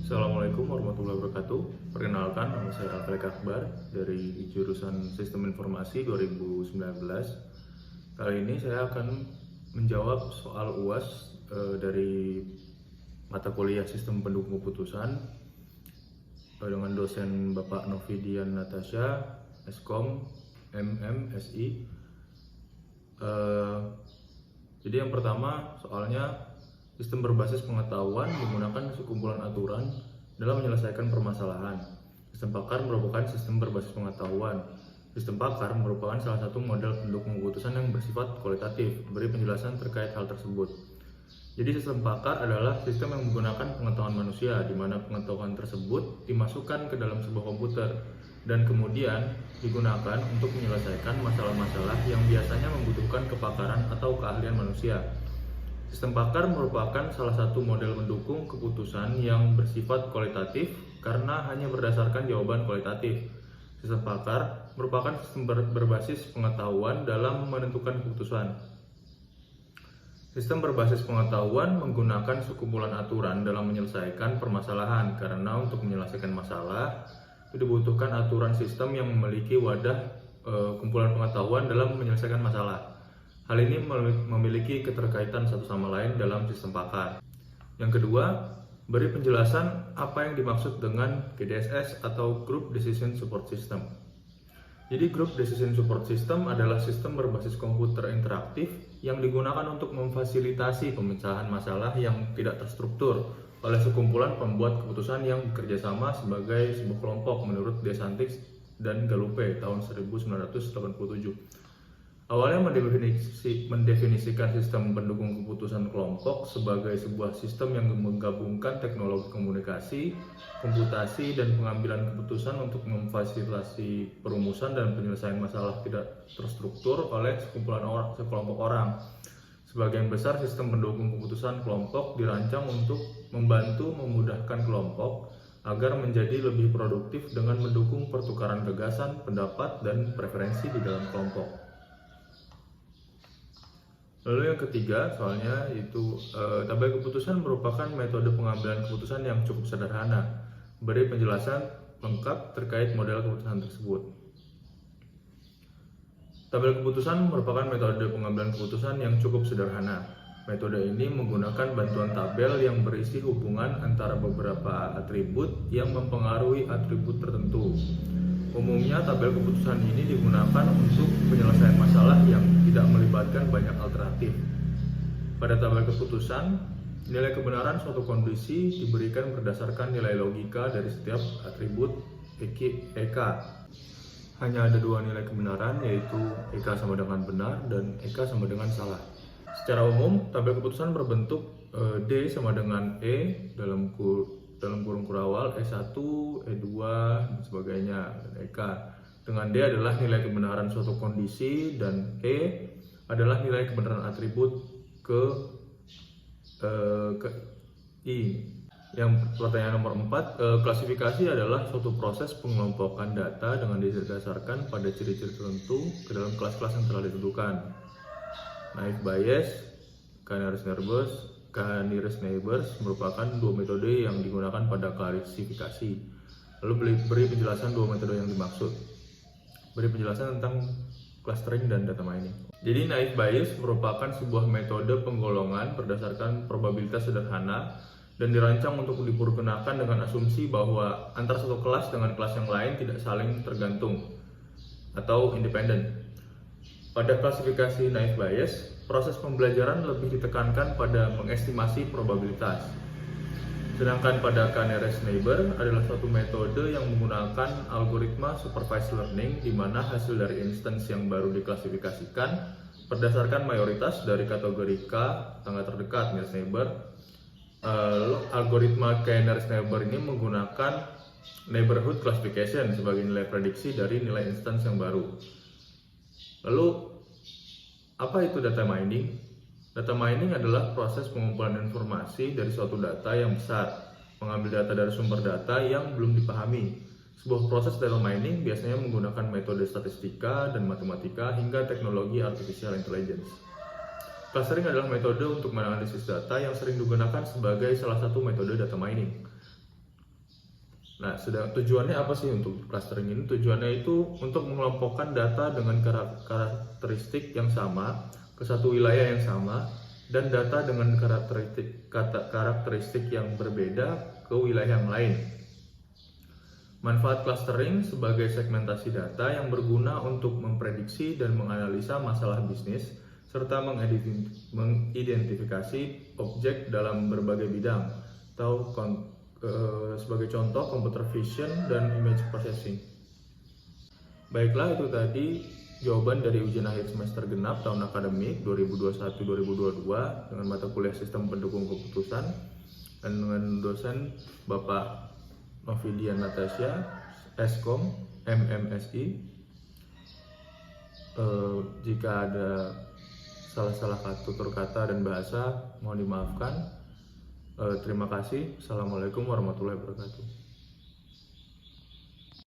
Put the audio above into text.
Assalamualaikum warahmatullahi wabarakatuh. Perkenalkan, nama saya Alfred Akbar dari jurusan Sistem Informasi 2019. Kali ini saya akan menjawab soal UAS dari mata kuliah Sistem Pendukung Keputusan dengan dosen Bapak Novidian Natasha, Eskom, MMSI. Jadi yang pertama soalnya sistem berbasis pengetahuan menggunakan sekumpulan aturan dalam menyelesaikan permasalahan. Sistem pakar merupakan sistem berbasis pengetahuan. Sistem pakar merupakan salah satu model pendukung keputusan yang bersifat kualitatif. Beri penjelasan terkait hal tersebut. Jadi sistem pakar adalah sistem yang menggunakan pengetahuan manusia, di mana pengetahuan tersebut dimasukkan ke dalam sebuah komputer dan kemudian digunakan untuk menyelesaikan masalah-masalah yang biasanya membutuhkan kepakaran atau keahlian manusia. Sistem pakar merupakan salah satu model mendukung keputusan yang bersifat kualitatif karena hanya berdasarkan jawaban kualitatif. Sistem pakar merupakan sistem berbasis pengetahuan dalam menentukan keputusan. Sistem berbasis pengetahuan menggunakan sekumpulan aturan dalam menyelesaikan permasalahan karena untuk menyelesaikan masalah itu dibutuhkan aturan sistem yang memiliki wadah kumpulan pengetahuan dalam menyelesaikan masalah. Hal ini memiliki keterkaitan satu sama lain dalam sistem pakar. Yang kedua, beri penjelasan apa yang dimaksud dengan GDSS atau Group Decision Support System. Jadi Group Decision Support System adalah sistem berbasis komputer interaktif yang digunakan untuk memfasilitasi pemecahan masalah yang tidak terstruktur oleh sekumpulan pembuat keputusan yang bekerja sama sebagai sebuah kelompok menurut DeSantis dan Gallupe tahun 1987. Awalnya mendefinisikan sistem pendukung keputusan kelompok sebagai sebuah sistem yang menggabungkan teknologi komunikasi, komputasi, dan pengambilan keputusan untuk memfasilitasi perumusan dan penyelesaian masalah tidak terstruktur oleh sekelompok orang. Sebagian besar sistem pendukung keputusan kelompok dirancang untuk membantu memudahkan kelompok agar menjadi lebih produktif dengan mendukung pertukaran gagasan, pendapat, dan preferensi di dalam kelompok. Lalu yang ketiga soalnya itu tabel keputusan merupakan metode pengambilan keputusan yang cukup sederhana. Beri penjelasan lengkap terkait model keputusan tersebut. Tabel keputusan merupakan metode pengambilan keputusan yang cukup sederhana. Metode ini menggunakan bantuan tabel yang berisi hubungan antara beberapa atribut yang mempengaruhi atribut tertentu. Umumnya tabel keputusan ini digunakan untuk penyelesaian masalah yang tidak melibatkan banyak alternatif. Pada tabel keputusan, nilai kebenaran suatu kondisi diberikan berdasarkan nilai logika dari setiap atribut EK. Hanya ada dua nilai kebenaran, yaitu EK sama dengan benar dan EK sama dengan salah. Secara umum, tabel keputusan berbentuk D sama dengan E dalam kurung kurawal, E1, E2, dan sebagainya, dan EK. Dengan D adalah nilai kebenaran suatu kondisi, dan E adalah nilai kebenaran atribut ke I. Yang pertanyaan nomor 4, klasifikasi adalah suatu proses pengelompokan data dengan didasarkan pada ciri-ciri tertentu ke dalam kelas-kelas yang telah ditentukan. Naive Bayes, Nearest Neighbors merupakan dua metode yang digunakan pada klasifikasi. Lalu beri penjelasan dua metode yang dimaksud. Beri penjelasan tentang clustering dan data mining. Jadi Naive Bayes merupakan sebuah metode penggolongan berdasarkan probabilitas sederhana dan dirancang untuk dipergunakan dengan asumsi bahwa antara satu kelas dengan kelas yang lain tidak saling tergantung atau independen. Pada klasifikasi Naive Bayes, proses pembelajaran lebih ditekankan pada mengestimasi probabilitas. Sedangkan pada Nearest Neighbor adalah suatu metode yang menggunakan algoritma supervised learning di mana hasil dari instance yang baru diklasifikasikan berdasarkan mayoritas dari kategori K, tangga terdekat Nearest Neighbor. Algoritma Nearest Neighbor ini menggunakan neighborhood classification sebagai nilai prediksi dari nilai instance yang baru. Lalu, apa itu data mining? Data mining adalah proses pengumpulan informasi dari suatu data yang besar, mengambil data dari sumber data yang belum dipahami. Sebuah proses data mining biasanya menggunakan metode statistika dan matematika hingga teknologi artificial intelligence. Clustering adalah metode untuk menganalisis data yang sering digunakan sebagai salah satu metode data mining. Nah, tujuannya apa sih untuk clustering ini? Tujuannya itu untuk mengelompokkan data dengan karakteristik yang sama ke satu wilayah yang sama, dan data dengan karakteristik yang berbeda ke wilayah yang lain. Manfaat clustering sebagai segmentasi data yang berguna untuk memprediksi dan menganalisa masalah bisnis serta mengidentifikasi objek dalam berbagai bidang atau sebagai contoh computer vision dan image processing. Baiklah, itu tadi jawaban dari ujian akhir semester genap tahun akademik 2021-2022 dengan mata kuliah sistem pendukung keputusan dan dengan dosen Bapak Novidian Natasha, Eskom, MMSI. Jika ada salah-salah tutur kata dan bahasa mohon dimaafkan. Terima kasih. Assalamualaikum warahmatullahi wabarakatuh.